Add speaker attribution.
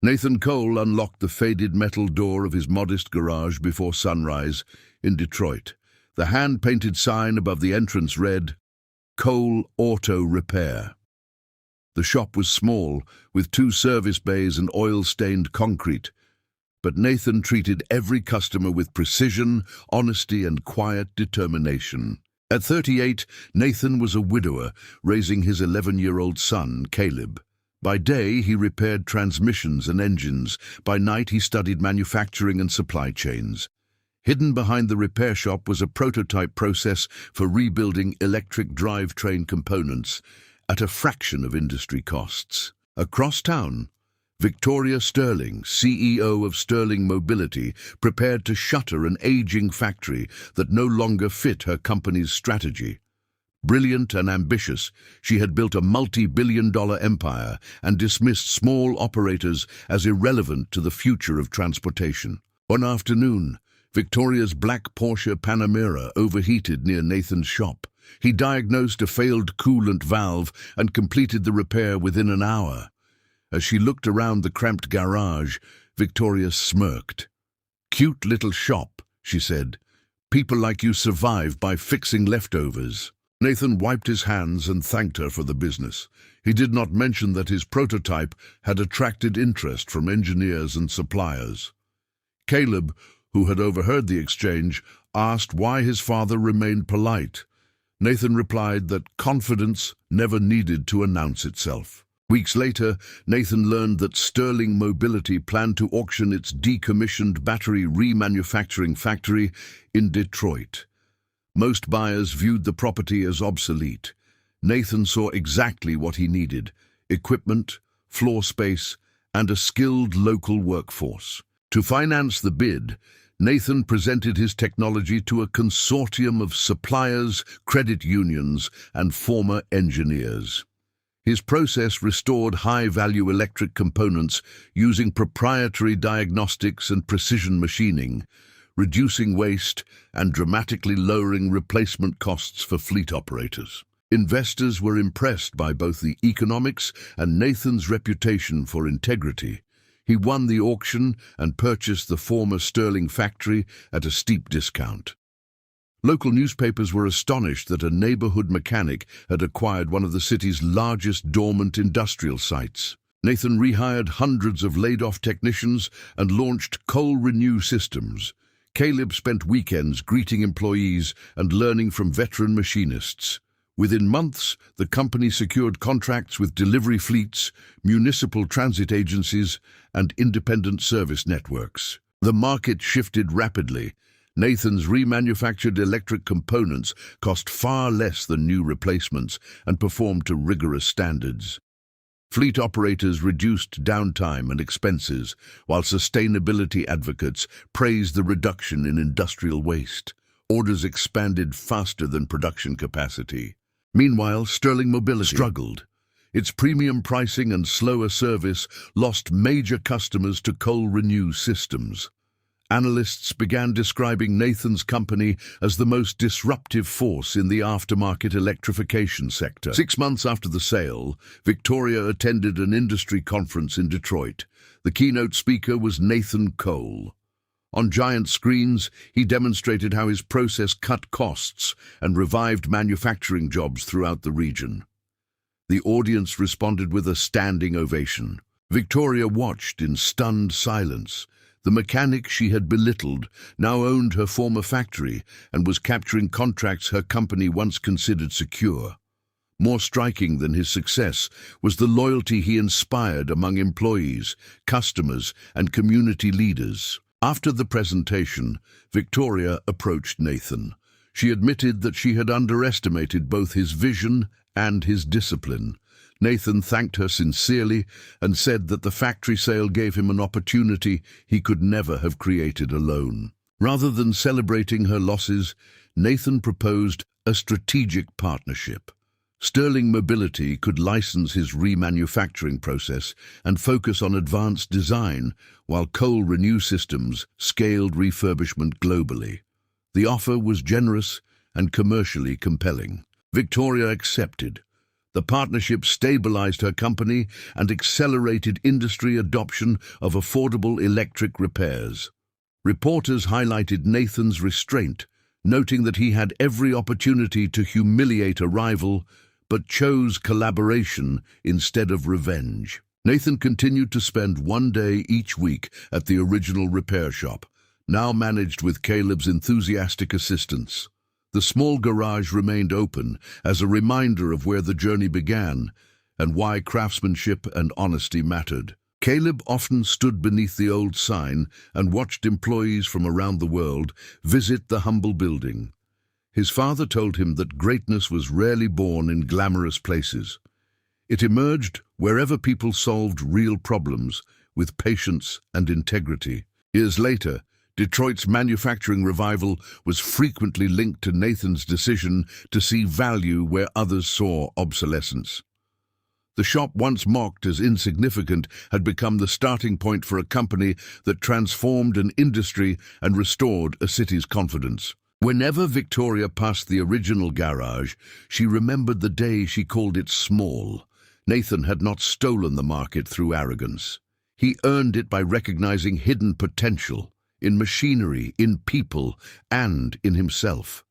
Speaker 1: Nathan Cole unlocked the faded metal door of his modest garage before sunrise in Detroit. The hand-painted sign above the entrance read, Cole Auto Repair. The shop was small, with 2 service bays and oil-stained concrete, but Nathan treated every customer with precision, honesty, and quiet determination. At 38, Nathan was a widower, raising his 11-year-old son, Caleb. By day, he repaired transmissions and engines. By night, he studied manufacturing and supply chains. Hidden behind the repair shop was a prototype process for rebuilding electric drivetrain components at a fraction of industry costs. Across town, Victoria Sterling, CEO of Sterling Mobility, prepared to shutter an aging factory that no longer fit her company's strategy. Brilliant and ambitious, she had built a multi-billion-dollar empire and dismissed small operators as irrelevant to the future of transportation. One afternoon, Victoria's black Porsche Panamera overheated near Nathan's shop. He diagnosed a failed coolant valve and completed the repair within an hour. As she looked around the cramped garage, Victoria smirked. "Cute little shop," she said. "People like you survive by fixing leftovers." Nathan wiped his hands and thanked her for the business. He did not mention that his prototype had attracted interest from engineers and suppliers. Caleb, who had overheard the exchange, asked why his father remained polite. Nathan replied that confidence never needed to announce itself. Weeks later, Nathan learned that Sterling Mobility planned to auction its decommissioned battery remanufacturing factory in Detroit. Most buyers viewed the property as obsolete. Nathan saw exactly what he needed: equipment, floor space, and a skilled local workforce. To finance the bid, Nathan presented his technology to a consortium of suppliers, credit unions, and former engineers. His process restored high-value electric components using proprietary diagnostics and precision machining, reducing waste and dramatically lowering replacement costs for fleet operators. Investors were impressed by both the economics and Nathan's reputation for integrity. He won the auction and purchased the former Sterling factory at a steep discount. Local newspapers were astonished that a neighborhood mechanic had acquired one of the city's largest dormant industrial sites. Nathan rehired hundreds of laid-off technicians and launched Coal Renew Systems. Caleb spent weekends greeting employees and learning from veteran machinists. Within months, the company secured contracts with delivery fleets, municipal transit agencies, and independent service networks. The market shifted rapidly. Nathan's remanufactured electric components cost far less than new replacements and performed to rigorous standards. Fleet operators reduced downtime and expenses, while sustainability advocates praised the reduction in industrial waste. Orders expanded faster than production capacity. Meanwhile, Sterling Mobility struggled. Its premium pricing and slower service lost major customers to Coal Renew Systems. Analysts began describing Nathan's company as the most disruptive force in the aftermarket electrification sector. 6 months after the sale, Victoria attended an industry conference in Detroit. The keynote speaker was Nathan Cole. On giant screens, he demonstrated how his process cut costs and revived manufacturing jobs throughout the region. The audience responded with a standing ovation. Victoria watched in stunned silence. The mechanic she had belittled now owned her former factory and was capturing contracts her company once considered secure. More striking than his success was the loyalty he inspired among employees, customers, and community leaders. After the presentation, Victoria approached Nathan. She admitted that she had underestimated both his vision and his discipline. Nathan thanked her sincerely and said that the factory sale gave him an opportunity he could never have created alone. Rather than celebrating her losses, Nathan proposed a strategic partnership. Sterling Mobility could license his remanufacturing process and focus on advanced design, while Coal Renew Systems scaled refurbishment globally. The offer was generous and commercially compelling. Victoria accepted, The partnership stabilized her company and accelerated industry adoption of affordable electric repairs. Reporters highlighted Nathan's restraint, noting that he had every opportunity to humiliate a rival, but chose collaboration instead of revenge. Nathan continued to spend one day each week at the original repair shop, now managed with Caleb's enthusiastic assistance. The small garage remained open as a reminder of where the journey began and why craftsmanship and honesty mattered. Caleb often stood beneath the old sign and watched employees from around the world visit the humble building. His father told him that greatness was rarely born in glamorous places. It emerged wherever people solved real problems with patience and integrity. Years later, Detroit's manufacturing revival was frequently linked to Nathan's decision to see value where others saw obsolescence. The shop, once mocked as insignificant, had become the starting point for a company that transformed an industry and restored a city's confidence. Whenever Victoria passed the original garage, she remembered the day she called it small. Nathan had not stolen the market through arrogance. He earned it by recognizing hidden potential in machinery, in people, and in himself.